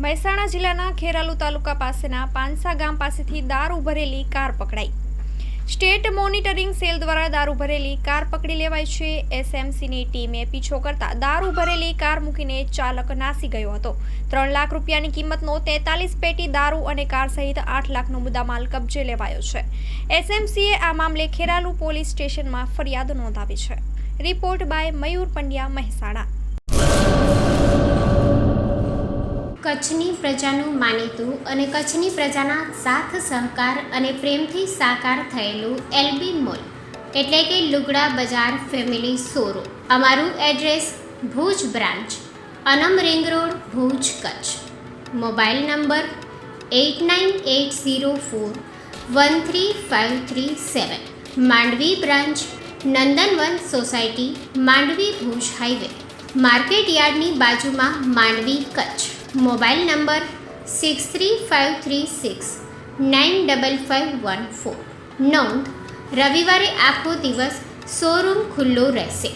મહેસાણા જિલ્લાના ખેરાલુ તાલુકા પાસેના પાંસા ગામ પાસેથી દારૂ ભરેલી કાર પકડાઈ. સ્ટેટ મોનિટરિંગ સેલ દ્વારા દારૂ ભરેલી કાર પકડી લેવાઈ છે. એસએમસીની ટીમે પીછો કરતા દારૂ ભરેલી કાર મૂકીને ચાલક નાસી ગયો હતો. 3 લાખ રૂપિયાની કિંમતનો 43 પેટી દારૂ અને કાર સહિત 8 લાખનો મુદ્દામાલ કબજે લેવાયો છે. એસએમસીએ આ મામલે ખેરાલુ પોલીસ સ્ટેશનમાં ફરિયાદ નોંધાવી છે. રિપોર્ટ બાય મયુર પંડ્યા, મહેસાણા. કચ્છની પ્રજાનું માનીતું અને કચ્છની પ્રજાના સાથ સહકાર અને પ્રેમથી સાકાર થયેલું એલબી મોલ એટલે કે લુગડા બજાર ફેમિલી શોરૂમ. અમારું address Bhuj branch, Anam ring road, Bhuj, Kutch. Mobile number 8980413537. Mandvi branch, Nandanvan society, Mandvi, Bhuj highway, market યાર્ડની બાજુમાં, માંડવી, કચ્છ. Mobile number 6353695514. નોંધ: રવિવારે આખો દિવસ શોરૂમ ખુલ્લો રહેશે.